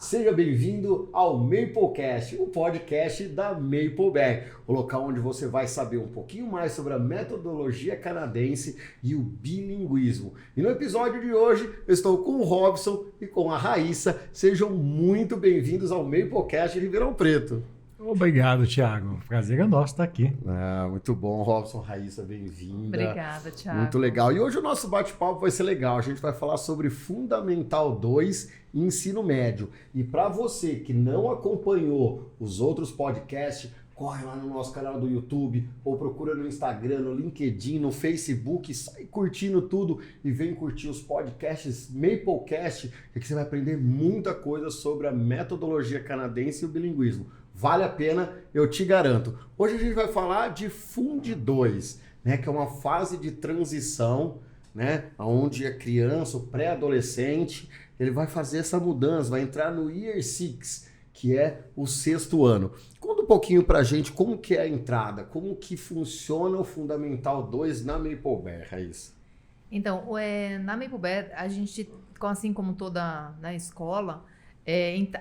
Seja bem-vindo ao Maplecast, o podcast da Mapleberry, o local onde você vai saber um pouquinho mais sobre a metodologia canadense e o bilinguismo. E no episódio de hoje eu estou com o Robson e com a Raíssa. Sejam muito bem-vindos ao Maplecast Ribeirão Preto. Obrigado, Thiago. Prazer é nosso estar aqui. Muito bom, Robson, Raíssa, bem-vinda. Obrigada, Thiago. Muito legal. E hoje o nosso bate-papo vai ser legal. A gente vai falar sobre Fundamental 2 e Ensino Médio. E para você que não acompanhou os outros podcasts, corre lá no nosso canal do YouTube ou procura no Instagram, no LinkedIn, no Facebook, sai curtindo tudo e vem curtir os podcasts Maplecast, que aqui você vai aprender muita coisa sobre a metodologia canadense e o bilinguismo. Vale a pena, eu te garanto. Hoje a gente vai falar de Fund 2, né, que é uma fase de transição, né, onde a criança, o pré-adolescente, ele vai fazer essa mudança, vai entrar no Year 6, que é o 6º ano. Conta um pouquinho pra gente como que é a entrada, como que funciona o Fundamental 2 na Mapleberry, Raíssa. Então, na Mapleberry, a gente, assim como toda na escola,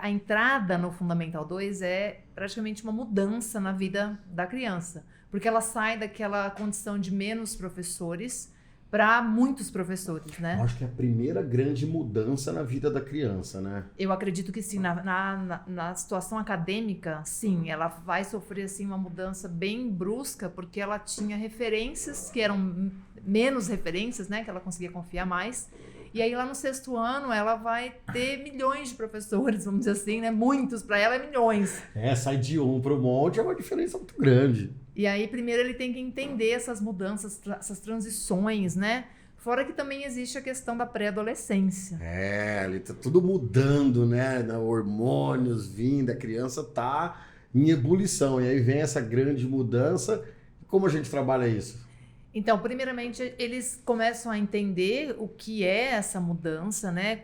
a entrada no Fundamental 2 é praticamente uma mudança na vida da criança, porque ela sai daquela condição de menos professores para muitos professores, né? Eu acho que é a primeira grande mudança na vida da criança, né? Eu acredito que sim, na situação acadêmica, sim, ela vai sofrer assim, uma mudança bem brusca, porque ela tinha referências que eram menos referências, né? Que ela conseguia confiar mais. E aí lá no 6º ano ela vai ter milhões de professores, vamos dizer assim, né? Muitos, para ela é milhões. Sai de um para um monte, é uma diferença muito grande. E aí primeiro ele tem que entender essas mudanças, essas transições, né? Fora que também existe a questão da pré-adolescência. Ele tá tudo mudando, né? Hormônios vindo, a criança tá em ebulição. E aí vem essa grande mudança. Como a gente trabalha isso? Então, primeiramente, eles começam a entender o que é essa mudança, né?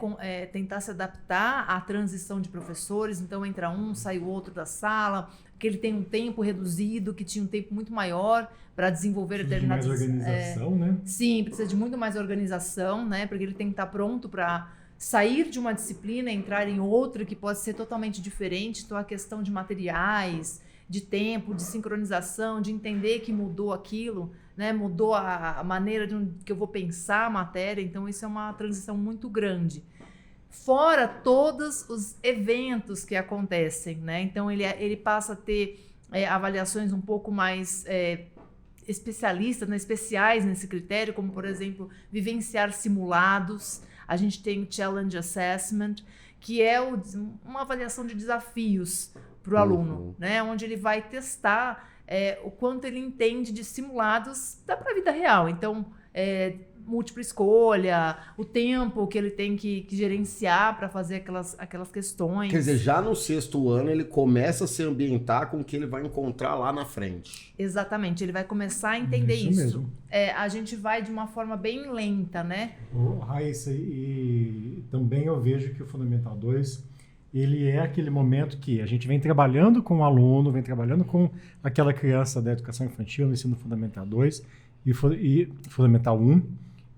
Tentar se adaptar à transição de professores. Então, entra um, sai o outro da sala, que ele tem um tempo reduzido, que tinha um tempo muito maior para desenvolver determinadas... Mais organização, né? Sim, precisa de muito mais organização, né? Porque ele tem que estar pronto para sair de uma disciplina e entrar em outra que pode ser totalmente diferente. Então, a questão de materiais, de tempo, de sincronização, de entender que mudou aquilo... Né, mudou a maneira que eu vou pensar a matéria, então isso é uma transição muito grande. Fora todos os eventos que acontecem, né? Então ele passa a ter avaliações um pouco mais especialistas, né, especiais nesse critério, como por exemplo, vivenciar simulados. A gente tem o Challenge Assessment, que é uma avaliação de desafios para o aluno, né, onde ele vai testar o quanto ele entende de simulados para a vida real. Então, múltipla escolha, o tempo que ele tem que gerenciar para fazer aquelas questões. Quer dizer, já no 6º ano ele começa a se ambientar com o que ele vai encontrar lá na frente. Exatamente, ele vai começar a entender isso. Mesmo. A gente vai de uma forma bem lenta, né? Raíssa, e também eu vejo que o Fundamental 2... ele é aquele momento que a gente vem trabalhando com o aluno, vem trabalhando com aquela criança da educação infantil no ensino Fundamental 2 e Fundamental 1.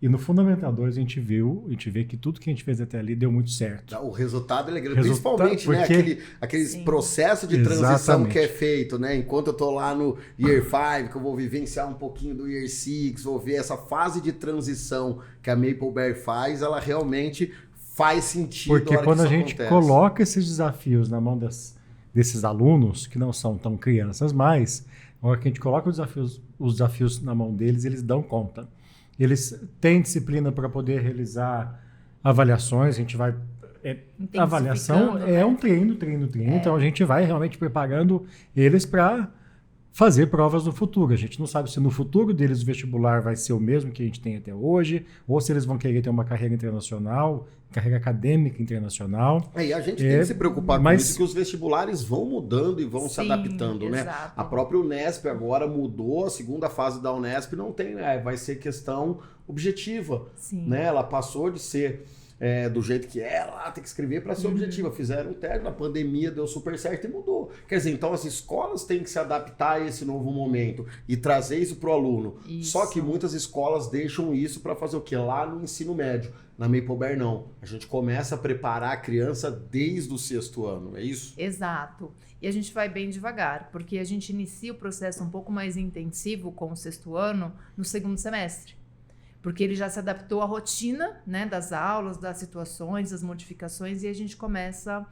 E no Fundamental 2 a gente vê que tudo que a gente fez até ali deu muito certo. O resultado é grande, principalmente porque... né, aquele processo de transição Exatamente. Que é feito, né? Enquanto eu tô lá no Year 5, que eu vou vivenciar um pouquinho do Year 6, vou ver essa fase de transição que a Mapleberry faz, ela realmente faz sentido. Porque quando a gente acontece. coloca esses desafios na mão desses alunos, que não são tão crianças mais, na hora que a gente coloca os desafios na mão deles, eles dão conta. Eles têm disciplina para poder realizar avaliações, a gente vai... avaliação é um treino, então a gente vai realmente preparando eles para fazer provas no futuro. A gente não sabe se no futuro deles o vestibular vai ser o mesmo que a gente tem até hoje, ou se eles vão querer ter uma carreira internacional, carreira acadêmica internacional. E a gente tem que se preocupar com isso, que os vestibulares vão mudando e vão se adaptando, né? A própria Unesp agora mudou, a segunda fase da Unesp não tem, vai ser questão objetiva, né? Ela passou de ser do jeito que é, lá tem que escrever para ser objetiva. Fizeram o teste, na pandemia deu super certo e mudou. Quer dizer, então as escolas têm que se adaptar a esse novo momento e trazer isso para o aluno. Isso. Só que muitas escolas deixam isso para fazer o quê? Lá no ensino médio. Na Maple Bear não. A gente começa a preparar a criança desde o 6º ano, é isso? Exato. E a gente vai bem devagar, porque a gente inicia o processo um pouco mais intensivo com o 6º ano no 2º semestre. Porque ele já se adaptou à rotina, né, das aulas, das situações, das modificações, e a gente começa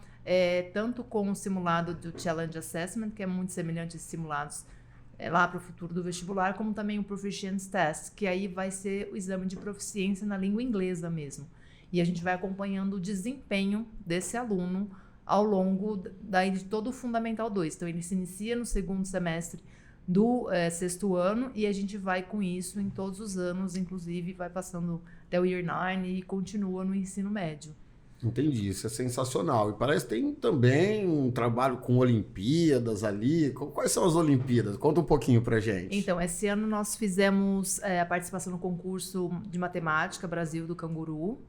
tanto com o simulado do Challenge Assessment, que é muito semelhante a esses simulados lá para o futuro do vestibular, como também o Proficiency Test, que aí vai ser o exame de proficiência na língua inglesa mesmo. E a gente vai acompanhando o desempenho desse aluno ao longo de todo o Fundamental 2. Então, ele se inicia no 2º semestre do 6º ano e a gente vai com isso em todos os anos, inclusive vai passando até o Year 9 e continua no ensino médio. Entendi, isso é sensacional. E parece que tem também um trabalho com Olimpíadas ali. Quais são as Olimpíadas? Conta um pouquinho pra gente. Então, esse ano nós fizemos a participação no concurso de matemática Brasil do Canguru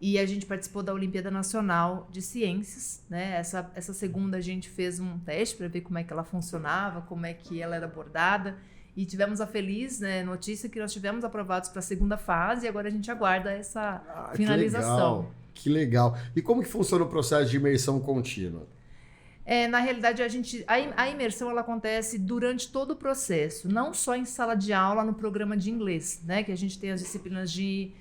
e a gente participou da Olimpíada Nacional de Ciências, né? Essa segunda a gente fez um teste para ver como é que ela funcionava, como é que ela era abordada e tivemos a feliz notícia que nós tivemos aprovados para a segunda fase e agora a gente aguarda essa finalização. Que legal. E como que funciona o processo de imersão contínua? Na realidade, a imersão ela acontece durante todo o processo, não só em sala de aula no programa de inglês, né? Que a gente tem as disciplinas em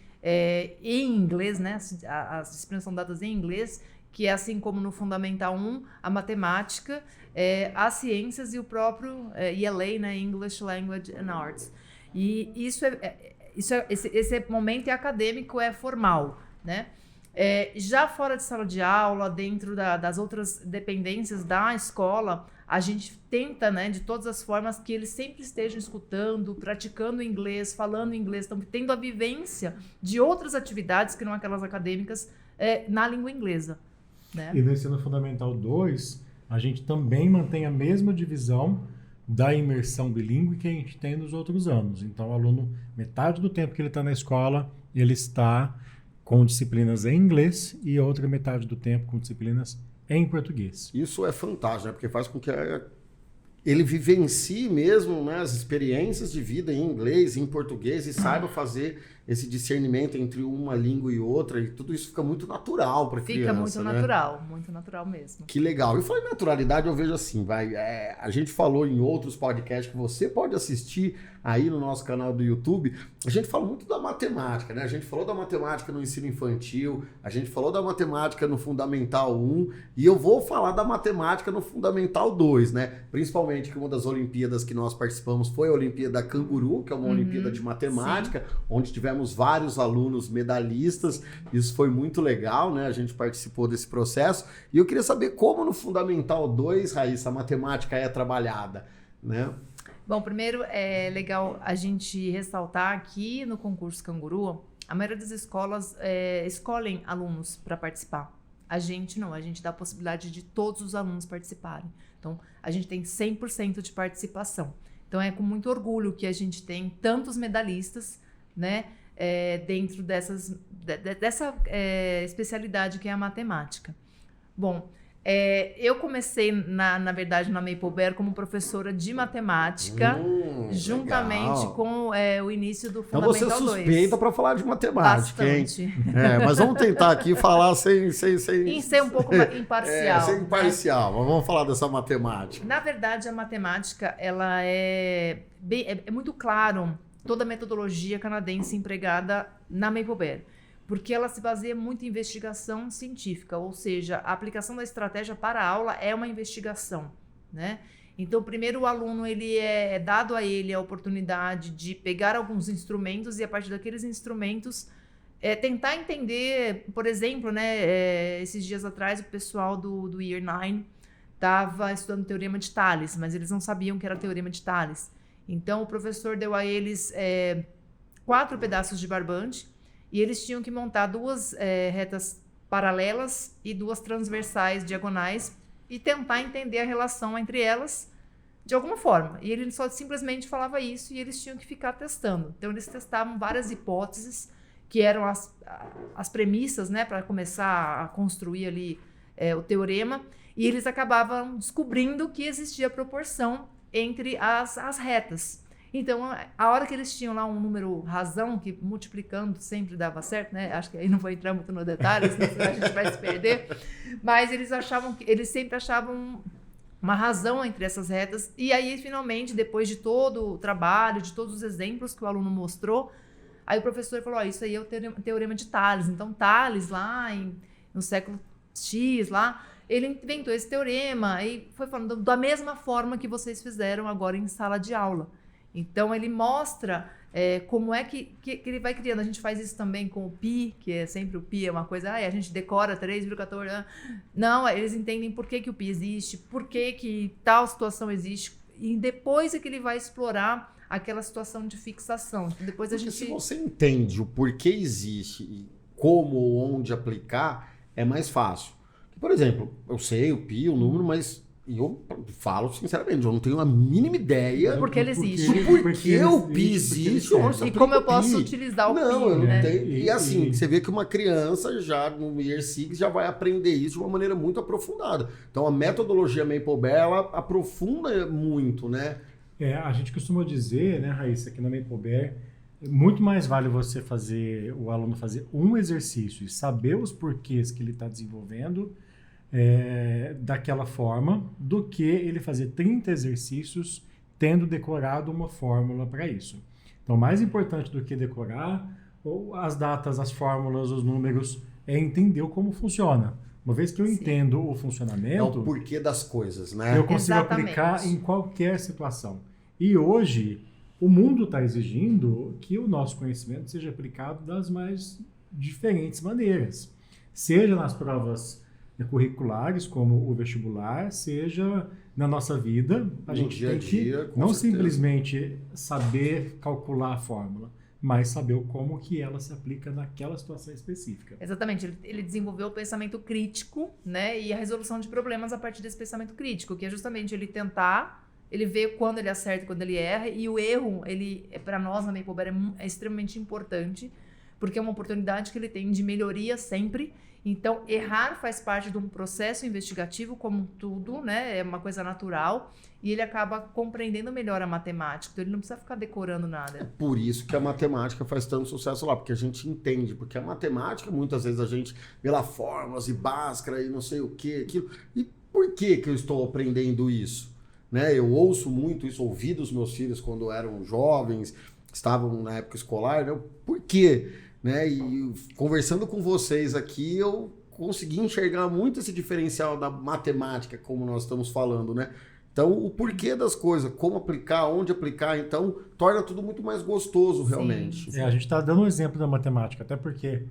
inglês, né? As disciplinas são dadas em inglês, que é assim como no Fundamental 1, a matemática, as ciências e o próprio ELA, né? English Language and Arts. E esse momento acadêmico, é formal, né? Já fora de sala de aula, dentro das outras dependências da escola, a gente tenta, né, de todas as formas, que eles sempre estejam escutando, praticando inglês, falando inglês, estão tendo a vivência de outras atividades que não aquelas acadêmicas na língua inglesa. Né? E no Ensino Fundamental 2, a gente também mantém a mesma divisão da imersão bilíngue que a gente tem nos outros anos. Então, o aluno, metade do tempo que ele está na escola, ele está com disciplinas em inglês e outra metade do tempo com disciplinas em português. Isso é fantástico, né? Porque faz com que ele vivencie mesmo, né, as experiências de vida em inglês, em português e saiba fazer esse discernimento entre uma língua e outra e tudo isso fica muito natural para a criança. Fica muito natural mesmo. Que legal. E falando em naturalidade, eu vejo assim, a gente falou em outros podcasts que você pode assistir aí no nosso canal do YouTube, a gente fala muito da matemática, né? A gente falou da matemática no ensino infantil, a gente falou da matemática no Fundamental 1 e eu vou falar da matemática no Fundamental 2, né? Principalmente que uma das Olimpíadas que nós participamos foi a Olimpíada Canguru, que é uma Olimpíada de matemática, onde tivemos vários alunos medalhistas, isso foi muito legal, né? A gente participou desse processo e eu queria saber como no Fundamental 2, Raíssa, a matemática é trabalhada, né? Bom, primeiro é legal a gente ressaltar que no concurso Canguru, a maioria das escolas escolhem alunos para participar. A gente não, a gente dá a possibilidade de todos os alunos participarem. Então, a gente tem 100% de participação. Então, é com muito orgulho que a gente tem tantos medalhistas, né, dentro dessa especialidade que é a matemática. Bom, eu comecei, na verdade, na Maple Bear como professora de matemática, juntamente legal. Com o início do Fundamental 2. Então você suspeita para falar de matemática, bastante. Hein? Mas vamos tentar aqui falar sem ser um pouco imparcial. Sem imparcial, mas vamos falar dessa matemática. Na verdade, a matemática, ela é muito claro toda a metodologia canadense empregada na Maple Bear. Porque ela se baseia muito em investigação científica, ou seja, a aplicação da estratégia para a aula é uma investigação, né? Então, primeiro o aluno, ele é dado a ele a oportunidade de pegar alguns instrumentos e a partir daqueles instrumentos tentar entender, por exemplo, né, esses dias atrás o pessoal do Year 9 estava estudando o Teorema de Tales, mas eles não sabiam que era Teorema de Tales. Então, o professor deu a eles 4 pedaços de barbante, e eles tinham que montar 2 retas paralelas e 2 transversais diagonais e tentar entender a relação entre elas de alguma forma. E ele só simplesmente falava isso e eles tinham que ficar testando. Então, eles testavam várias hipóteses que eram as premissas, né, para começar a construir ali o teorema, e eles acabavam descobrindo que existia proporção entre as retas. Então, a hora que eles tinham lá um número razão, que multiplicando sempre dava certo, né? Acho que aí não vou entrar muito no detalhe, senão a gente vai se perder. Mas eles sempre achavam uma razão entre essas retas. E aí, finalmente, depois de todo o trabalho, de todos os exemplos que o aluno mostrou, aí o professor falou, isso aí é o teorema de Tales. Então, Tales, lá no século X, lá, ele inventou esse teorema e foi falando da mesma forma que vocês fizeram agora em sala de aula. Então, ele mostra como é que ele vai criando. A gente faz isso também com o pi, que é sempre o pi é uma coisa, a gente decora 3,14. Não, eles entendem por que o pi existe, por que tal situação existe, e depois é que ele vai explorar aquela situação de fixação. Depois se você entende o porquê existe e como ou onde aplicar, é mais fácil. Por exemplo, eu sei o pi, o número, mas eu falo sinceramente, eu não tenho a mínima ideia porque ele existe. Porque o pi existe. E como eu posso utilizar o pi, eu não né? tenho. E assim, você vê que uma criança já no Year 6 já vai aprender isso de uma maneira muito aprofundada. Então a metodologia Maple Bear, ela aprofunda muito, né? A gente costuma dizer, né, Raíssa, que na Maple Bear, muito mais vale você o aluno fazer um exercício e saber os porquês que ele está desenvolvendo daquela forma, do que ele fazer 30 exercícios tendo decorado uma fórmula para isso. Então, mais importante do que decorar as datas, as fórmulas, os números, é entender como funciona. Uma vez que eu entendo o funcionamento... É o porquê das coisas, né? Eu consigo aplicar em qualquer situação. E hoje, o mundo está exigindo que o nosso conhecimento seja aplicado das mais diferentes maneiras. Seja nas provas curriculares, como o vestibular, seja na nossa vida, a gente tem que não simplesmente saber calcular a fórmula, mas saber como que ela se aplica naquela situação específica. Exatamente, ele desenvolveu o pensamento crítico, né, e a resolução de problemas a partir desse pensamento crítico, que é justamente ele vê quando ele acerta e quando ele erra, e o erro, para nós na Maple Bear, é extremamente importante, porque é uma oportunidade que ele tem de melhoria sempre. Então, errar faz parte de um processo investigativo, como tudo, né? É uma coisa natural, e ele acaba compreendendo melhor a matemática, então ele não precisa ficar decorando nada. É por isso que a matemática faz tanto sucesso lá, porque a gente entende, porque a matemática, muitas vezes a gente vê lá fórmulas e Bhaskara e não sei o que, aquilo. E por que eu estou aprendendo isso? Né? Eu ouço muito isso, ouvi dos meus filhos quando eram jovens, estavam na época escolar, né? Por quê? Né? E conversando com vocês aqui, eu consegui enxergar muito esse diferencial da matemática, como nós estamos falando, né? Então, o porquê das coisas, como aplicar, onde aplicar, então, torna tudo muito mais gostoso, realmente. A gente está dando um exemplo da matemática, até porque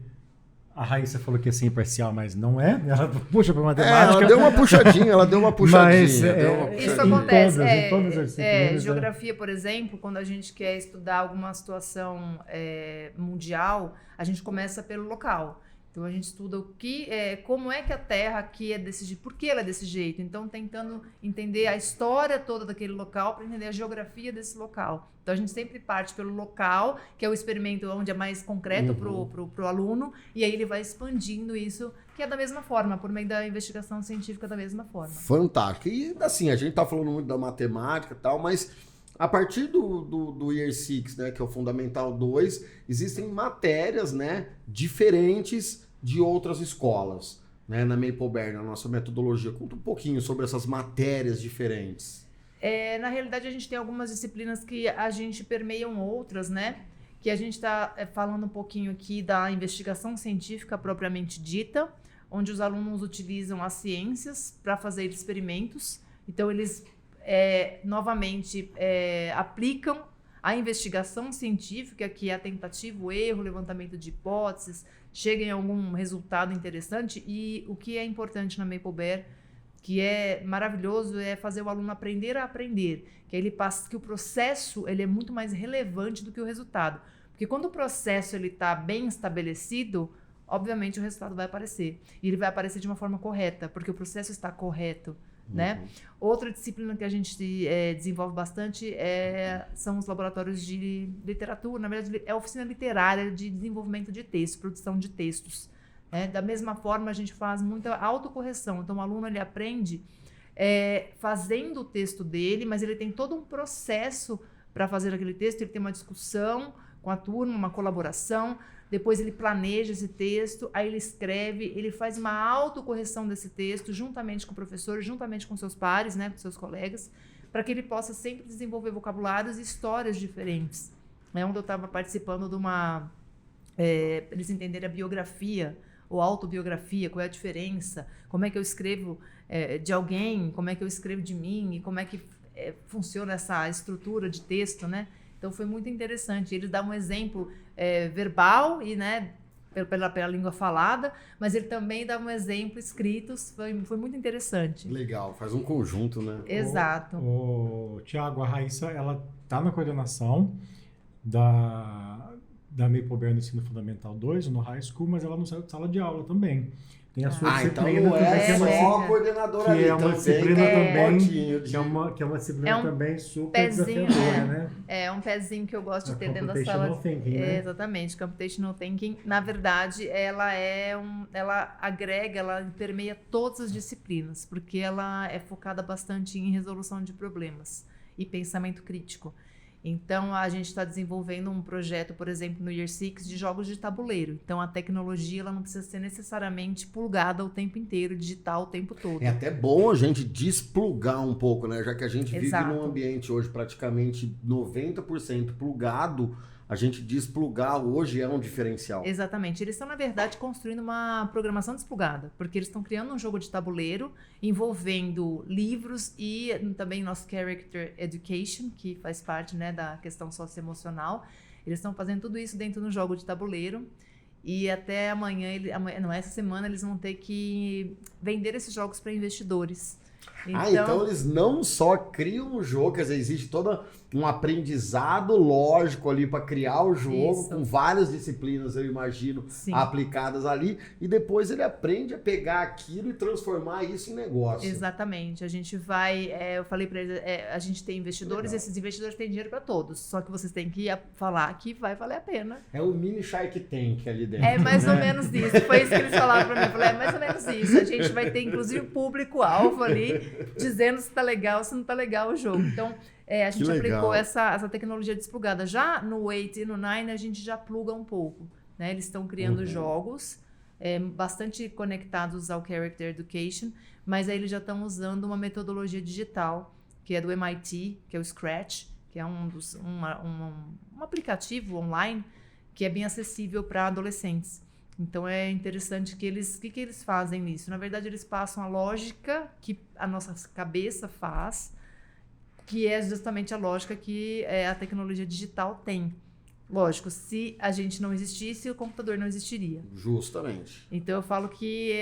a Raíssa falou que ia ser imparcial, mas não é. Ela puxa para matemática. Ela deu uma puxadinha, Mas, isso acontece. Em todas as disciplinas, geografia, por exemplo, quando a gente quer estudar alguma situação mundial, a gente começa pelo local. Então, a gente estuda como é que a Terra aqui é desse jeito, por que ela é desse jeito. Então, tentando entender a história toda daquele local para entender a geografia desse local. Então, a gente sempre parte pelo local, que é o experimento onde é mais concreto pro aluno, e aí ele vai expandindo isso, que é da mesma forma, por meio da investigação científica da mesma forma. Fantástico. E, assim, a gente tá falando muito da matemática e tal, mas... A partir do Year 6, né, que é o Fundamental 2, existem matérias, né, diferentes de outras escolas, né, na Maple Bear, na nossa metodologia. Conta um pouquinho sobre essas matérias diferentes. Na realidade, a gente tem algumas disciplinas que a gente permeiam outras, né? Que a gente está falando um pouquinho aqui da investigação científica propriamente dita, onde os alunos utilizam as ciências para fazer experimentos. Então, eles... novamente aplicam a investigação científica, que é a tentativa, o erro, o levantamento de hipóteses, chegam em algum resultado interessante. E o que é importante na Maple Bear, que é maravilhoso, é fazer o aluno aprender a aprender, que o processo ele é muito mais relevante do que o resultado. Porque quando o processo está bem estabelecido, obviamente o resultado vai aparecer. E ele vai aparecer de uma forma correta, porque o processo está correto. né? Outra disciplina que a gente desenvolve bastante são os laboratórios de literatura. Na verdade, é a oficina literária de desenvolvimento de texto, produção de textos. Né? Da mesma forma, a gente faz muita autocorreção. Então, o aluno ele aprende fazendo o texto dele, mas ele tem todo um processo para fazer aquele texto. Ele tem uma discussão com a turma, uma colaboração. Depois ele planeja esse texto, aí ele escreve, ele faz uma autocorreção desse texto juntamente com o professor, juntamente com seus pares, né, com seus colegas, para que ele possa sempre desenvolver vocabulários e histórias diferentes. Onde eu estava participando de uma... eles entenderem a biografia ou autobiografia, qual é a diferença, como é que eu escrevo de alguém, como é que eu escrevo de mim, e como é que funciona essa estrutura de texto, né? Então, foi muito interessante. Ele dá um exemplo verbal e, né, pela língua falada, mas ele também dá um exemplo escrito. Foi muito interessante. Legal, faz um conjunto, né? Exato. Tiago, a Raíssa, ela está na coordenação da Maple Bear no Ensino Fundamental 2, no High School, mas ela não saiu de sala de aula também. Tem a sua disciplina então não também, só a coordenadora ali, que é uma disciplina também, que é uma disciplina um também super pezinho, desafiadora, né? É um pezinho que eu gosto de ter dentro da Computational sala. Thinking, né? Exatamente, Computational Thinking. Na verdade, ela agrega, ela permeia todas as disciplinas, porque ela é focada bastante em resolução de problemas e pensamento crítico. Então, a gente está desenvolvendo um projeto, por exemplo, no Year 6, de jogos de tabuleiro. Então, a tecnologia ela não precisa ser necessariamente plugada o tempo inteiro, digital o tempo todo. É até bom a gente desplugar um pouco, né? Já que a gente vive num ambiente hoje praticamente 90% plugado, a gente desplugar hoje é um diferencial. Exatamente. Eles estão, na verdade, construindo uma programação desplugada, porque eles estão criando um jogo de tabuleiro envolvendo livros e também nosso Character Education, que faz parte, né, da questão socioemocional. Eles estão fazendo tudo isso dentro do jogo de tabuleiro e até amanhã, essa semana, eles vão ter que vender esses jogos para investidores. Então eles não só criam um jogo, quer dizer, existe todo um aprendizado lógico ali para criar o jogo, com várias disciplinas, eu imagino, aplicadas ali, e depois ele aprende a pegar aquilo e transformar isso em negócio. Exatamente. A gente vai, eu falei para eles, a gente tem investidores, esses investidores têm dinheiro para todos, só que vocês têm que falar que vai valer a pena. É o mini Shark Tank ali dentro. É mais ou menos isso. Foi isso que eles falaram para mim. Eu falei, é mais ou menos isso. A gente vai ter, inclusive, o público-alvo ali, dizendo se tá legal, se não tá legal o jogo. Então, a gente aplicou essa tecnologia desplugada. Já no 8 e no 9, a gente já pluga um pouco. Né? Eles estão criando jogos bastante conectados ao Character Education, mas aí eles já estão usando uma metodologia digital, que é do MIT, que é o Scratch, que é um aplicativo online que é bem acessível para adolescentes. Então, é interessante que o que eles fazem nisso? Na verdade, eles passam a lógica que a nossa cabeça faz, que é justamente a lógica que a tecnologia digital tem. Lógico, se a gente não existisse, o computador não existiria. Justamente. Então, eu falo que,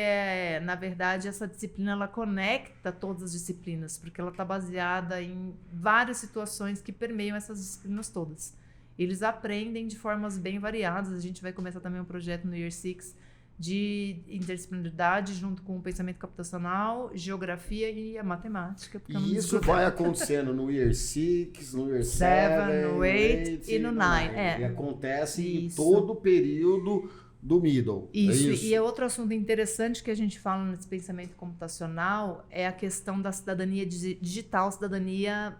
na verdade, essa disciplina ela conecta todas as disciplinas, porque ela está baseada em várias situações que permeiam essas disciplinas todas. Eles aprendem de formas bem variadas. A gente vai começar também um projeto no Year 6 de interdisciplinaridade junto com o pensamento computacional, geografia e a matemática. E isso vai acontecendo no Year 6, no Year 7, no 8 e no 9. E acontece em todo o período do middle. Isso. E outro assunto interessante que a gente fala nesse pensamento computacional é a questão da cidadania digital, cidadania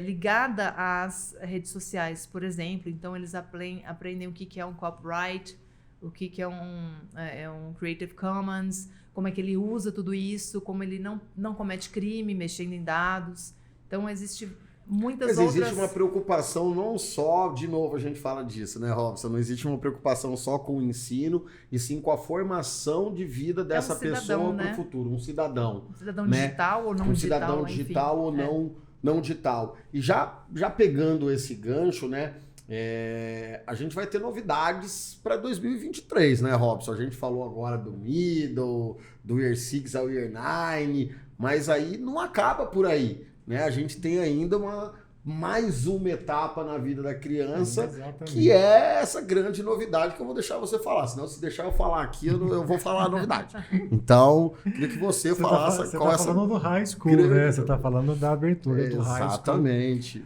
ligada às redes sociais, por exemplo. Então, eles aprendem o que é um copyright, o que é um Creative Commons, como é que ele usa tudo isso, como ele não comete crime mexendo em dados. Então, existe muitas outras... Existe uma preocupação não só, de novo a gente fala disso, né, Robson? Não existe uma preocupação só com o ensino, e sim com a formação de vida dessa pessoa para o futuro. Um cidadão. Um cidadão digital ou não digital. Um cidadão digital ou não digital. E já pegando esse gancho, né? A gente vai ter novidades para 2023, né, Robson? A gente falou agora do middle, do Year 6 ao Year 9, mas aí não acaba por aí, né? A gente tem ainda mais uma etapa na vida da criança, Exatamente. que é essa grande novidade que eu vou deixar você falar. Senão, se deixar eu falar aqui, eu vou falar a novidade. Então, queria que você falasse Você qual tá essa... falando do high school, né? Você está falando da abertura do high school. Exatamente.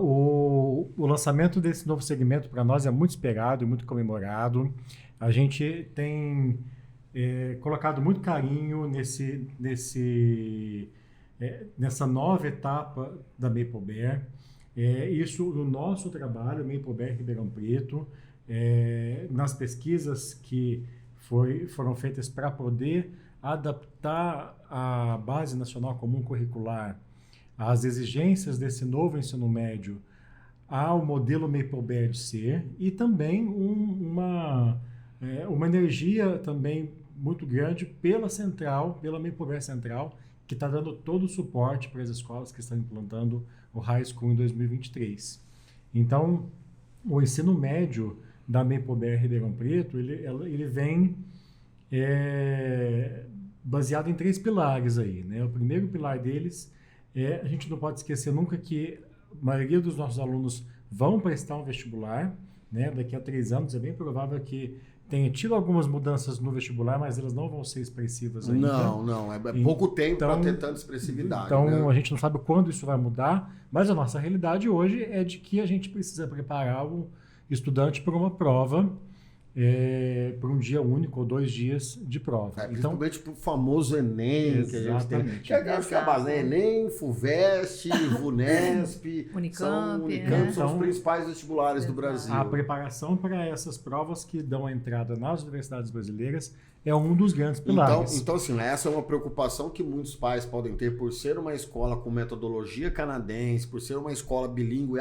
O lançamento desse novo segmento para nós é muito esperado e muito comemorado. A gente tem colocado muito carinho nessa nova etapa da Maple Bear. Isso no nosso trabalho, Maple Bear Ribeirão Preto, nas pesquisas que foram feitas para poder adaptar a Base Nacional Comum Curricular às exigências desse novo ensino médio ao modelo Maple Bear de ser, e também uma energia também muito grande pela Maple Bear Central, que está dando todo o suporte para as escolas que estão implantando o High School em 2023. Então, o ensino médio da Maple Bear Ribeirão Preto, ele vem baseado em 3 pilares aí, né? O primeiro pilar deles a gente não pode esquecer nunca que a maioria dos nossos alunos vão prestar um vestibular, né? Daqui a 3 anos é bem provável que tenha tido algumas mudanças no vestibular, mas elas não vão ser expressivas ainda. Não. É pouco tempo para ter tanta expressividade. Então, né? A gente não sabe quando isso vai mudar, mas a nossa realidade hoje é de que a gente precisa preparar o estudante para uma prova, para um dia único ou 2 dias de prova. Então, principalmente para o famoso Enem, que a gente tem. Que acho que é a base, né? Enem, FUVEST, VUNESP, Unicamp, são os principais vestibulares do Brasil. A preparação para essas provas que dão a entrada nas universidades brasileiras é um dos grandes pilares. Então, assim, essa é uma preocupação que muitos pais podem ter por ser uma escola com metodologia canadense, por ser uma escola bilíngue.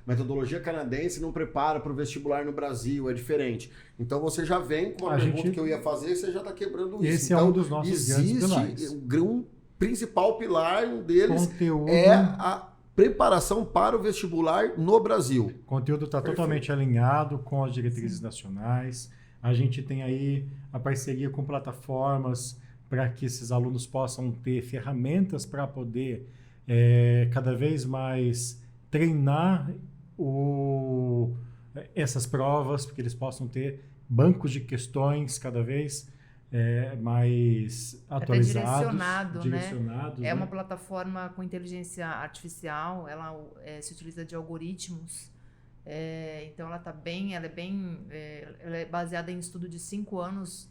Metodologia canadense não prepara para o vestibular no Brasil, é diferente. Então, você já vem com a pergunta que eu ia fazer e você já está quebrando isso. Esse então, é um dos nossos grandes pilares. Existe um principal pilar, um deles Conteúdo... é a preparação para o vestibular no Brasil. O conteúdo está totalmente alinhado com as diretrizes nacionais. A gente tem aí a parceria com plataformas para que esses alunos possam ter ferramentas para poder cada vez mais treinar essas provas, porque eles possam ter bancos de questões cada vez mais atualizados. Direcionados, né? né? É uma plataforma com inteligência artificial, ela se utiliza de algoritmos. Então ela é baseada em estudo de 5 anos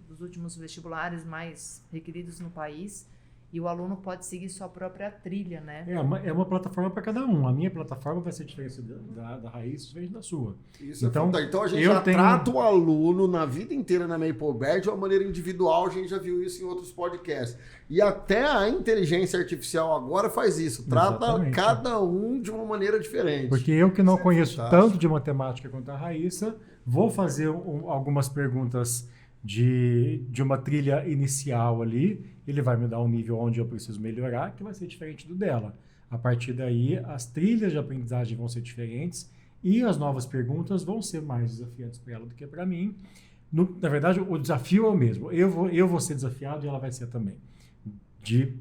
dos últimos vestibulares mais requeridos no país, e o aluno pode seguir sua própria trilha, né? É uma plataforma para cada um. A minha plataforma vai ser diferente da Raiz, diferente da sua. Isso então a gente já trata o aluno na vida inteira na Maple Bear de uma maneira individual, a gente já viu isso em outros podcasts. E até a inteligência artificial agora faz isso, trata cada um de uma maneira diferente. Porque eu que não conheço tanto de matemática quanto a Raíssa, vou fazer algumas perguntas de uma trilha inicial ali, ele vai me dar um nível onde eu preciso melhorar, que vai ser diferente do dela. A partir daí, as trilhas de aprendizagem vão ser diferentes e as novas perguntas vão ser mais desafiantes para ela do que para mim. Na verdade, o desafio é o mesmo. Eu vou ser desafiado e ela vai ser também.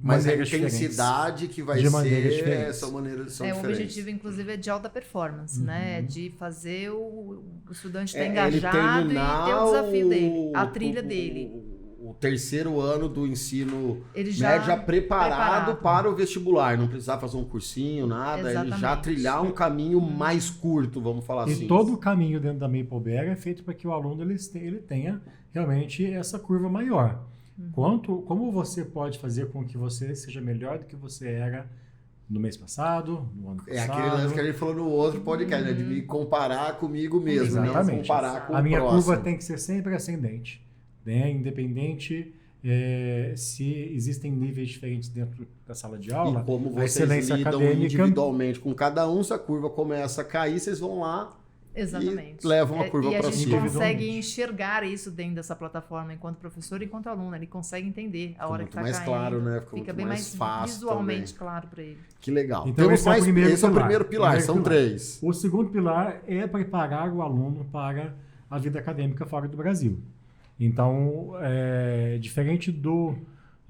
Mas a intensidade que vai ser essa maneira de ser diferente. O objetivo, inclusive, é de alta performance, né? De fazer o estudante estar engajado e ter o desafio dele, a trilha dele. O 3º ano do ensino médio já preparado para o vestibular. Não precisar fazer um cursinho, nada. Exatamente. Ele já trilhar um caminho mais curto, vamos falar assim. E todo o caminho dentro da Maple Bear é feito para que o aluno ele tenha realmente essa curva maior. Como você pode fazer com que você seja melhor do que você era no mês passado, no ano passado? É aquele lance que a gente falou no outro podcast, né? De me comparar comigo mesmo, Exatamente. Não comparar com o próximo. A minha curva tem que ser sempre ascendente, né? Independente se existem níveis diferentes dentro da sala de aula. E como a excelência lidam acadêmica individualmente com cada um, se a curva começa a cair, vocês vão lá. Exatamente. E leva uma curva para cima. E a gente consegue enxergar isso dentro dessa plataforma, enquanto professor e enquanto aluno. Ele consegue entender a hora que está caindo. Fica muito mais claro, né? Fica bem mais fácil visualmente também. Claro para ele. Que legal. Então, esse é o primeiro pilar. São 3. O segundo pilar é preparar o aluno para a vida acadêmica fora do Brasil. Então, diferente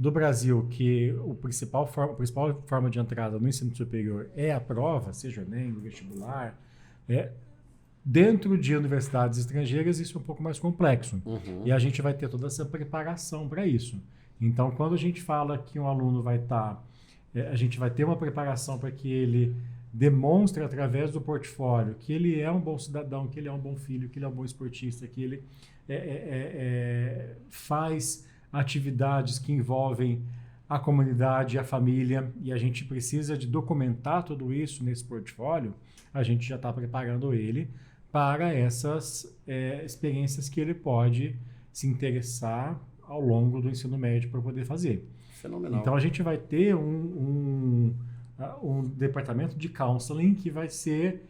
do Brasil, que a principal forma de entrada no ensino superior é a prova, seja Enem, vestibular, dentro de universidades estrangeiras isso é um pouco mais complexo. E a gente vai ter toda essa preparação para isso. Então, quando a gente fala que um aluno vai estar... a gente vai ter uma preparação para que ele demonstre através do portfólio que ele é um bom cidadão, que ele é um bom filho, que ele é um bom esportista, que ele faz atividades que envolvem a comunidade, a família, e a gente precisa de documentar tudo isso nesse portfólio, a gente já está preparando ele para essas experiências que ele pode se interessar ao longo do ensino médio para poder fazer. Fenomenal. Então, a gente vai ter um departamento de counseling que vai ser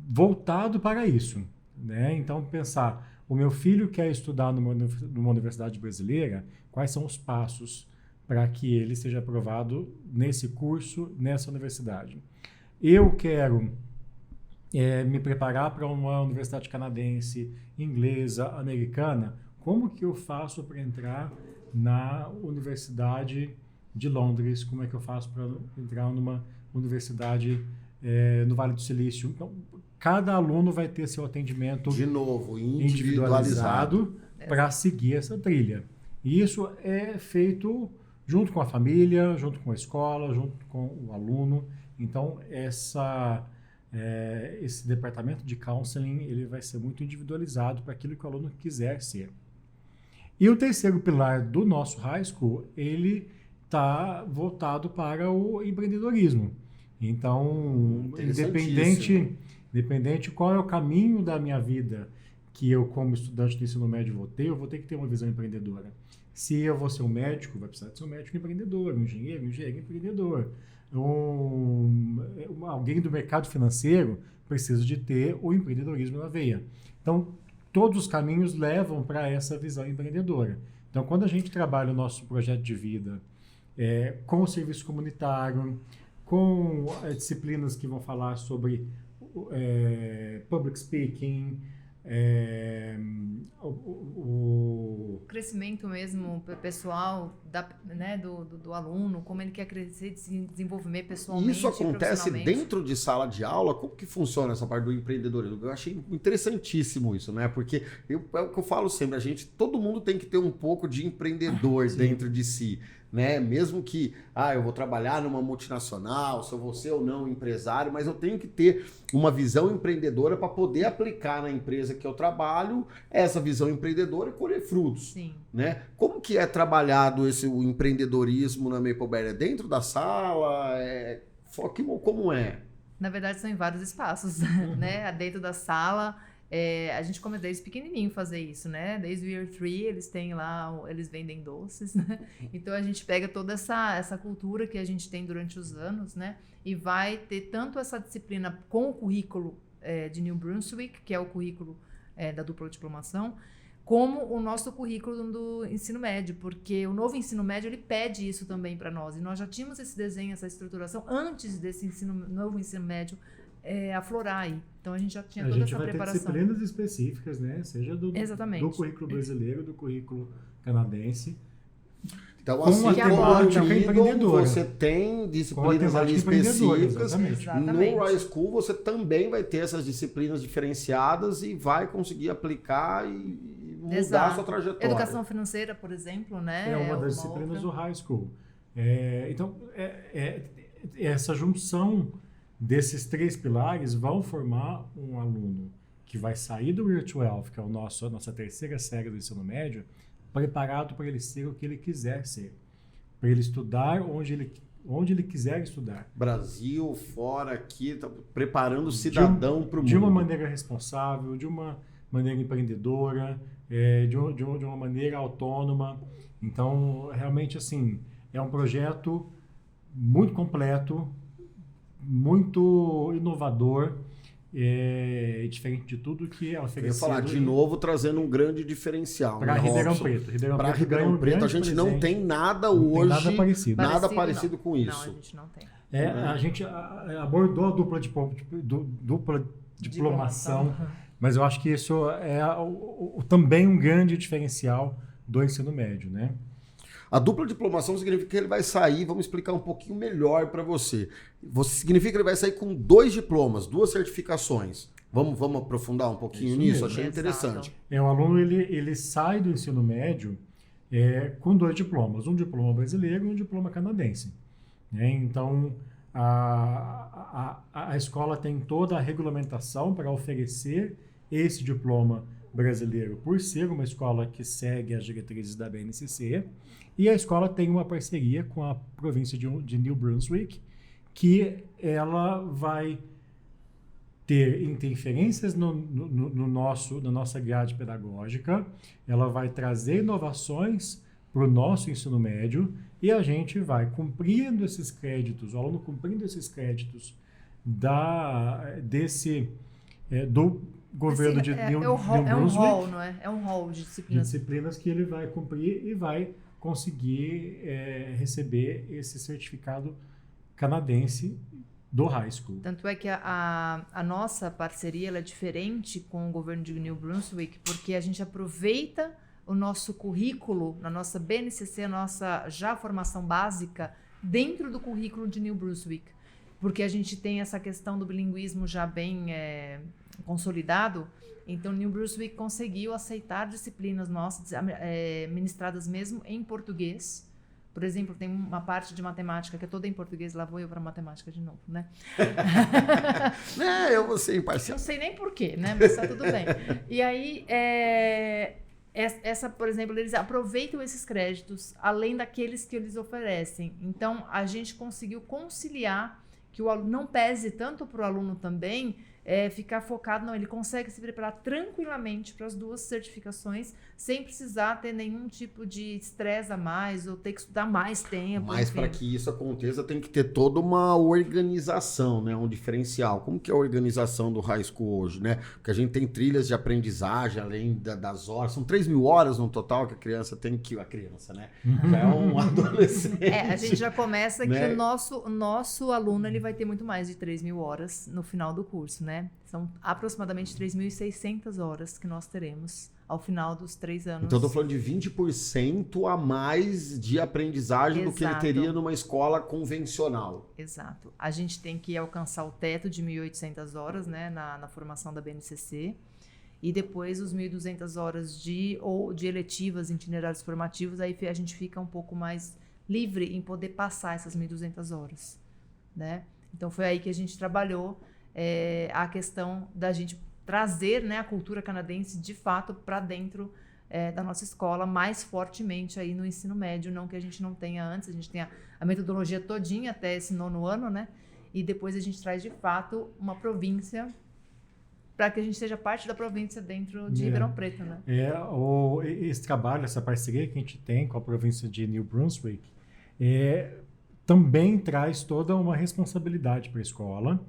voltado para isso, né? Então, pensar, o meu filho quer estudar numa universidade brasileira, quais são os passos para que ele seja aprovado nesse curso, nessa universidade? Eu quero me preparar para uma universidade canadense, inglesa, americana, como que eu faço para entrar na Universidade de Londres? Como é que eu faço para entrar numa universidade no Vale do Silício? Então, cada aluno vai ter seu atendimento de novo, individualizado para seguir essa trilha. E isso é feito junto com a família, junto com a escola, junto com o aluno. Então, esse departamento de counseling ele vai ser muito individualizado para aquilo que o aluno quiser ser. E o terceiro pilar do nosso high school, ele está voltado para o empreendedorismo. Então, independente qual é o caminho da minha vida que eu, como estudante do ensino médio, eu vou ter que ter uma visão empreendedora. Se eu vou ser um médico, vai precisar de ser um médico empreendedor, um engenheiro empreendedor. Alguém do mercado financeiro precisa de ter o empreendedorismo na veia. Então, todos os caminhos levam para essa visão empreendedora. Então, quando a gente trabalha o nosso projeto de vida com o serviço comunitário, com disciplinas que vão falar sobre public speaking, o crescimento mesmo pessoal do aluno, como ele quer crescer, se desenvolver pessoalmente. Isso acontece dentro de sala de aula? Como que funciona essa parte do empreendedorismo? Eu achei interessantíssimo isso, né? Porque é o que eu falo sempre, todo mundo tem que ter um pouco de empreendedor dentro de si. Né? Mesmo que eu vou trabalhar numa multinacional, se eu vou ser ou não empresário, mas eu tenho que ter uma visão empreendedora para poder aplicar na empresa que eu trabalho essa visão empreendedora e colher frutos. Sim. Né? Como que é trabalhado o empreendedorismo na Mapleberry? Dentro da sala? Como é? Na verdade, são em vários espaços, né? Dentro da sala. A gente começa desde pequenininho fazer isso, né? Desde o Year 3, eles têm lá, eles vendem doces, né? Então, a gente pega toda essa cultura que a gente tem durante os anos, né? E vai ter tanto essa disciplina com o currículo de New Brunswick, que é o currículo da dupla diplomação, como o nosso currículo do ensino médio, porque o novo ensino médio, ele pede isso também para nós. E nós já tínhamos esse desenho, essa estruturação, antes desse novo ensino médio aflorar aí. Então, a gente já tinha toda essa preparação. A gente vai ter disciplinas específicas, né? Seja do currículo brasileiro, do currículo canadense. Então, assim como você tem disciplinas ali específicas, no High School você também vai ter essas disciplinas diferenciadas e vai conseguir aplicar e mudar a sua trajetória. Educação financeira, por exemplo, né? É uma das disciplinas do High School. Então, essa junção desses três pilares vão formar um aluno que vai sair do Year 12, que é a nossa terceira série do ensino médio, preparado para ele ser o que ele quiser ser. Para ele estudar onde ele quiser estudar. Brasil, fora, aqui, tá preparando o cidadão para o mundo. De uma maneira responsável, de uma maneira empreendedora, de uma maneira autônoma. Então, realmente, assim, é um projeto muito completo, muito inovador, diferente de tudo que é oferecido. Eu ia falar de novo, trazendo um grande diferencial. Para Ribeirão Preto. Para Ribeirão Preto, a gente não tem nada hoje, nada parecido com isso. Não, a gente não tem. A gente abordou a dupla diplomação, mas eu acho que isso é também um grande diferencial do ensino médio, né? A dupla diplomação significa que ele vai sair, vamos explicar um pouquinho melhor para você. Significa que ele vai sair com 2 diplomas, 2 certificações. Vamos aprofundar um pouquinho nisso? Achei interessante. O aluno ele sai do ensino médio com 2 diplomas, um diploma brasileiro e um diploma canadense. Então, a escola tem toda a regulamentação para oferecer esse diploma brasileiro, por ser uma escola que segue as diretrizes da BNCC, e a escola tem uma parceria com a província de New Brunswick, que ela vai ter interferências na nossa grade pedagógica, ela vai trazer inovações para o nosso ensino médio, e a gente vai cumprindo esses créditos, o aluno cumprindo esses créditos do governo de New Brunswick. É um rol, não é? É um rol de disciplinas. De disciplinas que ele vai cumprir e vai conseguir receber esse certificado canadense do high school. Tanto é que a nossa parceria ela é diferente com o governo de New Brunswick, porque a gente aproveita o nosso currículo, na nossa BNCC, a nossa já formação básica, dentro do currículo de New Brunswick. Porque a gente tem essa questão do bilinguismo já bem consolidado, então New Brunswick conseguiu aceitar disciplinas nossas, ministradas mesmo em português. Por exemplo, tem uma parte de matemática que é toda em português, lá vou eu para matemática de novo, né? Eu vou ser imparcial. Não sei nem porquê, né? Mas tá tudo bem. E aí, por exemplo, eles aproveitam esses créditos, além daqueles que eles oferecem. Então, a gente conseguiu conciliar que o aluno não pese tanto para o aluno também, ficar focado, não, ele consegue se preparar tranquilamente para as 2 certificações, sem precisar ter nenhum tipo de estresse a mais, ou ter que estudar mais tempo. Mas para que isso aconteça, tem que ter toda uma organização, né? Um diferencial. Como que é a organização do high school hoje, né? Porque a gente tem trilhas de aprendizagem, além das horas, são 3.000 horas no total que a criança tem que... A criança, né? Já é um adolescente. A gente já começa né? que o nosso aluno ele vai ter muito mais de 3.000 horas no final do curso, né? São aproximadamente 3.600 horas que nós teremos ao final dos 3 anos. Então, eu tô falando de 20% a mais de aprendizagem do que ele teria numa escola convencional. Exato. A gente tem que alcançar o teto de 1.800 horas, né, na formação da BNCC, e depois os 1.200 horas de eletivas, itinerários formativos, aí a gente fica um pouco mais livre em poder passar essas 1.200 horas, né? Então, foi aí que a gente trabalhou a questão da gente trazer, né, a cultura canadense de fato para dentro da nossa escola mais fortemente aí no ensino médio, não que a gente não tenha antes, a gente tem a metodologia todinha até esse 9º ano, né, e depois a gente traz de fato uma província para que a gente seja parte da província dentro de Ribeirão Preto, né. Esse trabalho, essa parceria que a gente tem com a província de New Brunswick também traz toda uma responsabilidade para a escola,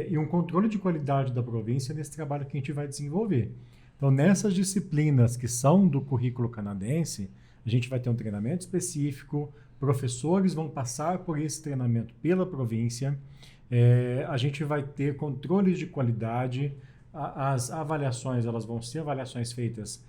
e um controle de qualidade da província nesse trabalho que a gente vai desenvolver. Então, nessas disciplinas que são do currículo canadense, a gente vai ter um treinamento específico, professores vão passar por esse treinamento pela província, a gente vai ter controles de qualidade, as avaliações elas vão ser avaliações feitas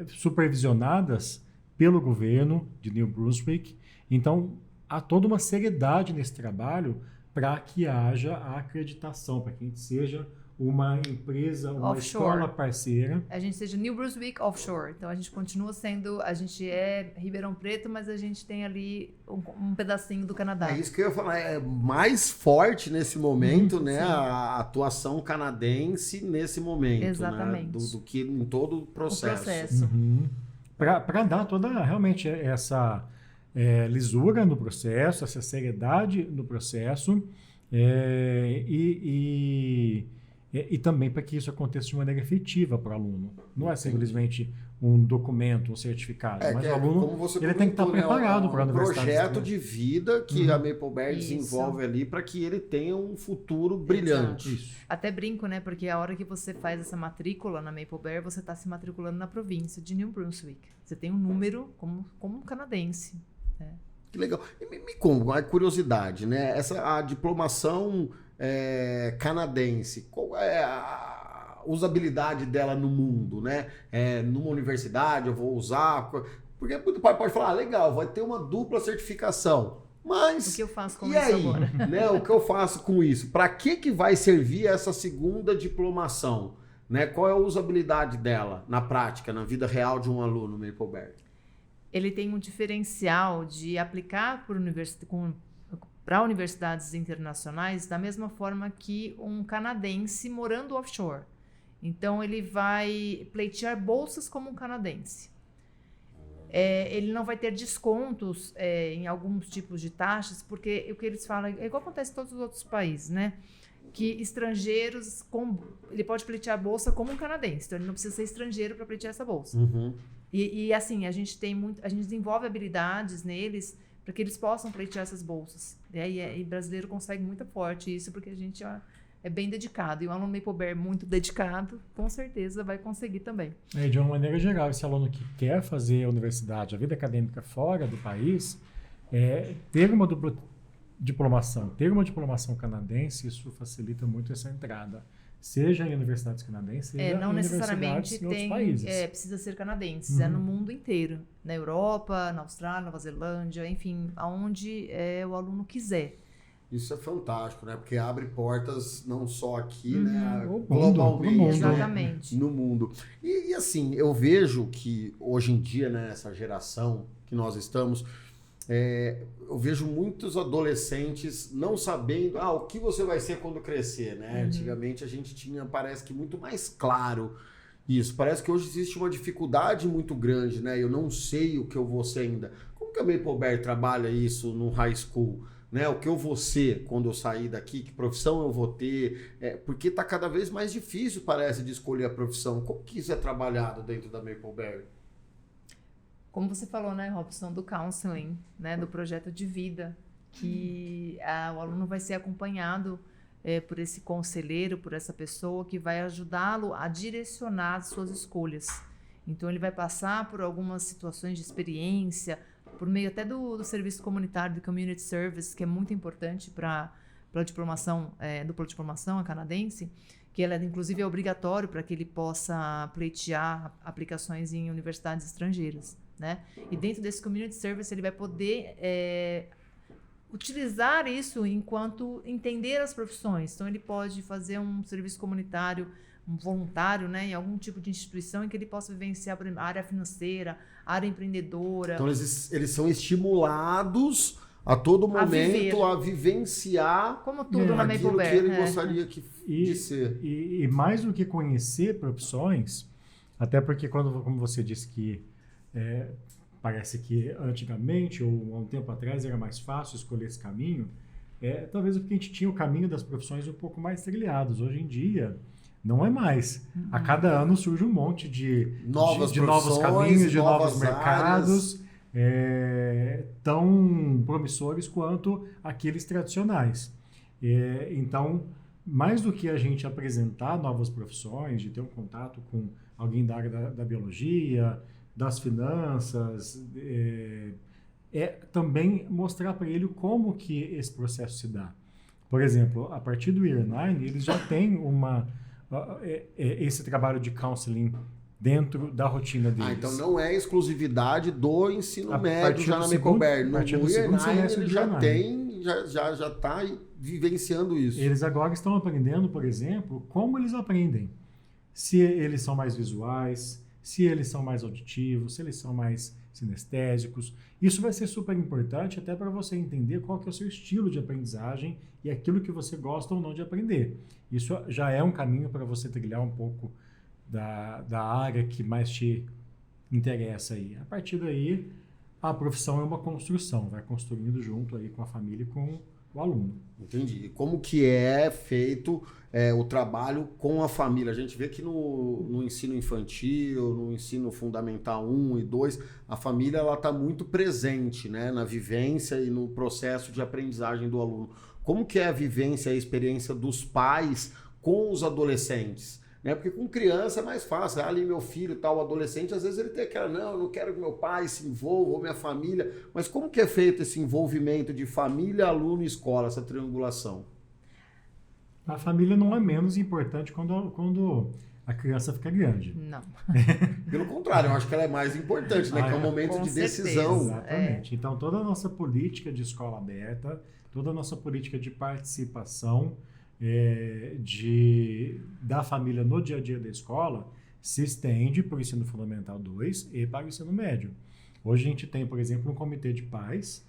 supervisionadas pelo governo de New Brunswick. Então, há toda uma seriedade nesse trabalho para que haja a acreditação, para que a gente seja uma empresa, uma escola parceira. A gente seja New Brunswick Offshore. Então, a gente continua sendo... A gente é Ribeirão Preto, mas a gente tem ali um pedacinho do Canadá. É isso que eu ia falar. É mais forte nesse momento, né? A atuação canadense nesse momento. Exatamente. Né? Do que em todo o processo. Uhum. Para dar toda, realmente, essa... lisura no processo, essa seriedade no processo, e também para que isso aconteça de maneira efetiva para o aluno. Não é simplesmente um documento, um certificado, mas o aluno ele tem que estar preparado para a universidade. Um projeto de vida que a Maple Bear desenvolve ali para que ele tenha um futuro brilhante. Isso. Até brinco, né? Porque a hora que você faz essa matrícula na Maple Bear, você está se matriculando na província de New Brunswick. Você tem um número como um canadense. Que legal. E me conta, uma curiosidade, né? A diplomação canadense, qual é a usabilidade dela no mundo, né? Numa universidade eu vou usar... Porque muito pai pode falar, legal, vai ter uma dupla certificação. Mas, O que eu faço com e isso aí, agora? né, o que eu faço com isso? Para que vai servir essa segunda diplomação? Né? Qual é a usabilidade dela na prática, na vida real de um aluno Mapleberry? Ele tem um diferencial de aplicar para universidades internacionais da mesma forma que um canadense morando offshore. Então, ele vai pleitear bolsas como um canadense. Ele não vai ter descontos em alguns tipos de taxas, porque o que eles falam é igual acontece em todos os outros países, né? Que estrangeiros, ele pode pleitear a bolsa como um canadense, então ele não precisa ser estrangeiro para pleitear essa bolsa. Uhum. E assim, a gente desenvolve habilidades neles para que eles possam pleitear essas bolsas. E brasileiro consegue muito forte isso, porque a gente é bem dedicado. E um aluno Mapleberry muito dedicado, com certeza vai conseguir também. De uma maneira geral, esse aluno que quer fazer a universidade, a vida acadêmica fora do país, ter uma dupla diplomação, ter uma diplomação canadense, isso facilita muito essa entrada. Seja em universidades canadenses, seja não em necessariamente universidades em outros países. precisa ser canadenses, é no mundo inteiro. Na Europa, na Austrália, Nova Zelândia, enfim, aonde o aluno quiser. Isso é fantástico, né? Porque abre portas não só aqui, né? No mundo, Globalmente. no mundo. Exatamente. No mundo. E assim, eu vejo que hoje em dia, né, nessa geração que nós estamos, eu vejo muitos adolescentes não sabendo o que você vai ser quando crescer, né? Antigamente a gente tinha, parece que muito mais claro isso. Parece que hoje existe uma dificuldade muito grande, né? Eu não sei o que eu vou ser ainda. Como que a Mapleberry trabalha isso no high school? Né? O que eu vou ser quando eu sair daqui? Que profissão eu vou ter? Porque está cada vez mais difícil, parece, de escolher a profissão. Como que isso é trabalhado dentro da Mapleberry? Como você falou, né, Robson, do counseling, né, do projeto de vida, que o aluno vai ser acompanhado por esse conselheiro, por essa pessoa que vai ajudá-lo a direcionar as suas escolhas. Então, ele vai passar por algumas situações de experiência, por meio até do serviço comunitário, do community service, que é muito importante para a diplomação, dupla diplomação, a canadense, que ela inclusive é obrigatório para que ele possa pleitear aplicações em universidades estrangeiras, né? E dentro desse community service ele vai poder utilizar isso enquanto entender as profissões. Então ele pode fazer um serviço comunitário, um voluntário, né, em algum tipo de instituição em que ele possa vivenciar, por exemplo, a área financeira, a área empreendedora. Então eles são estimulados a todo momento a vivenciar como tudo na aquilo Mapleberry, que ele gostaria de ser. E mais do que conhecer profissões, até porque como você disse que parece que antigamente ou há um tempo atrás era mais fácil escolher esse caminho, talvez porque a gente tinha o caminho das profissões um pouco mais trilhados. Hoje em dia não é mais. A cada ano surge um monte de novos caminhos, de novos mercados tão promissores quanto aqueles tradicionais. Então, mais do que a gente apresentar novas profissões, de ter um contato com alguém da área da biologia, das finanças, também mostrar para ele como que esse processo se dá. Por exemplo, a partir do Year 9, eles já têm esse trabalho de counseling dentro da rotina deles. Então não é exclusividade do ensino médio já na Mapleberry. No Year 9 ele já está vivenciando isso. Eles agora estão aprendendo, por exemplo, como eles aprendem. Se eles são mais visuais, se eles são mais auditivos, se eles são mais sinestésicos. Isso vai ser super importante até para você entender qual que é o seu estilo de aprendizagem e aquilo que você gosta ou não de aprender. Isso já é um caminho para você trilhar um pouco da área que mais te interessa aí. A partir daí, a profissão é uma construção, vai construindo junto aí com a família e com o aluno. Entendi. E como que é feito o trabalho com a família? A gente vê que no ensino infantil, no ensino fundamental 1 e 2, a família está muito presente, né, na vivência e no processo de aprendizagem do aluno. Como que é a vivência e a experiência dos pais com os adolescentes? Né? Porque com criança é mais fácil. Ali meu filho, tal, adolescente, às vezes ele tem aquela, não, eu não quero que meu pai se envolva, ou minha família. Mas como que é feito esse envolvimento de família, aluno e escola, essa triangulação? A família não é menos importante quando a criança fica grande. Não. Pelo contrário, eu acho que ela é mais importante, né? Que é um momento Com de certeza. decisão. Exatamente. Então, toda a nossa política de escola aberta, toda a nossa política de participação da família no dia a dia da escola se estende para o ensino fundamental 2 e para o ensino médio. Hoje a gente tem, por exemplo, um comitê de pais,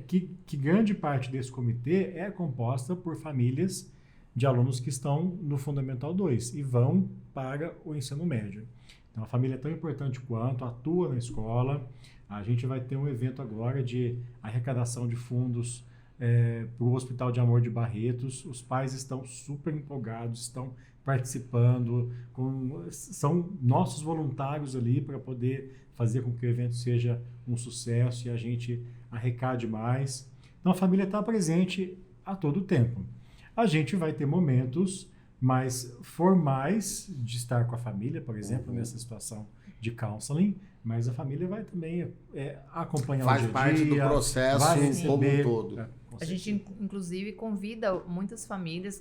que grande parte desse comitê é composta por famílias de alunos que estão no Fundamental 2 e vão para o ensino médio. Então, a família é tão importante quanto, atua na escola. A gente vai ter um evento agora de arrecadação de fundos para o Hospital de Amor de Barretos. Os pais estão super empolgados, estão participando, são nossos voluntários ali para poder fazer com que o evento seja um sucesso e a gente arrecade mais. Então, a família está presente a todo tempo. A gente vai ter momentos mais formais de estar com a família, por exemplo, nessa situação de counseling, mas a família vai também acompanhar Faz o dia a parte do dia, processo vai como um receber, todo. A gente, inclusive, convida muitas famílias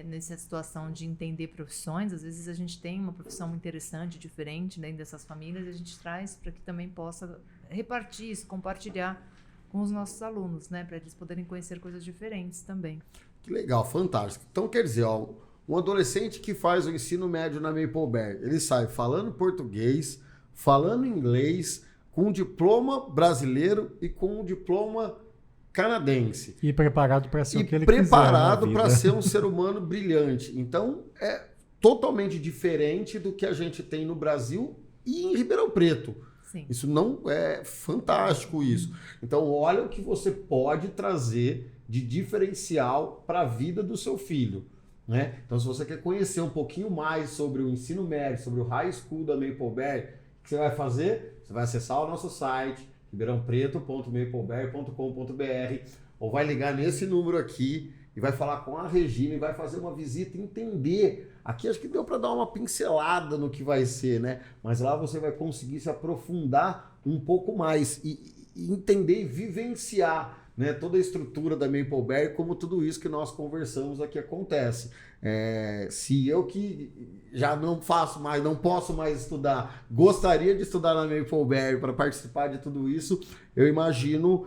nessa situação de entender profissões. Às vezes a gente tem uma profissão interessante, diferente dentro dessas famílias, e a gente traz para que também possa repartir isso, compartilhar com os nossos alunos, né? Para eles poderem conhecer coisas diferentes também. Que legal, fantástico. Então, quer dizer, ó, um adolescente que faz o ensino médio na Maple Bear, ele sai falando português, falando inglês, com um diploma brasileiro e com um diploma canadense. E preparado para ser o que ele preparado quiser para ser um ser humano brilhante. Então, é totalmente diferente do que a gente tem no Brasil e em Ribeirão Preto. Sim. Isso não é fantástico isso. Então, olha o que você pode trazer de diferencial para a vida do seu filho, né? Então, se você quer conhecer um pouquinho mais sobre o ensino médio, sobre o high school da Maple Bear, o que você vai fazer? Você vai acessar o nosso site, ribeirãopreto.maplebear.com.br, ou vai ligar nesse número aqui e vai falar com a Regina e vai fazer uma visita e entender. Aqui acho que deu para dar uma pincelada no que vai ser, né? Mas lá você vai conseguir se aprofundar um pouco mais e entender e vivenciar, né, toda a estrutura da Maple Bear, como tudo isso que nós conversamos aqui acontece. Se eu que já não faço mais, não posso mais estudar, gostaria de estudar na Maple Bear para participar de tudo isso, eu imagino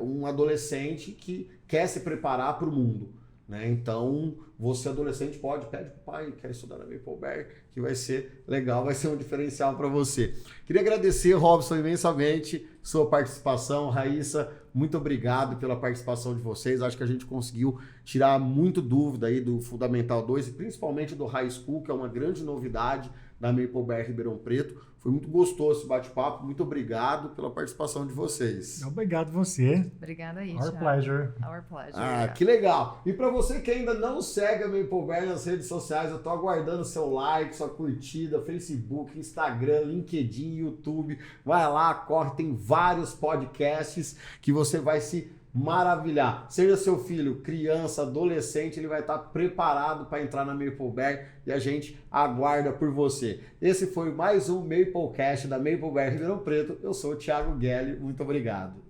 um adolescente que quer se preparar para o mundo, né? Então, você adolescente pede para o pai, quer estudar na Maple Bear, que vai ser legal, vai ser um diferencial para você. Queria agradecer, Robson, imensamente sua participação. Raíssa, muito obrigado pela participação de vocês. Acho que a gente conseguiu tirar muito dúvida aí do Fundamental 2 e principalmente do High School, que é uma grande novidade da Maple Bear Ribeirão Preto. Foi muito gostoso esse bate-papo. Muito obrigado pela participação de vocês. Obrigado você. Obrigada aí, Our Thiago. pleasure. Our pleasure. Que legal. E para você que ainda não segue a Maple Bear nas redes sociais, eu tô aguardando seu like, sua curtida, Facebook, Instagram, LinkedIn, YouTube. Vai lá, corre, tem vários podcasts que você vai se maravilhar. Seja seu filho, criança, adolescente, ele vai estar preparado para entrar na Maple Bear e a gente aguarda por você. Esse foi mais um Maplecast da Maple Bear Ribeirão Preto. Eu sou o Thiago Gelli. Muito obrigado.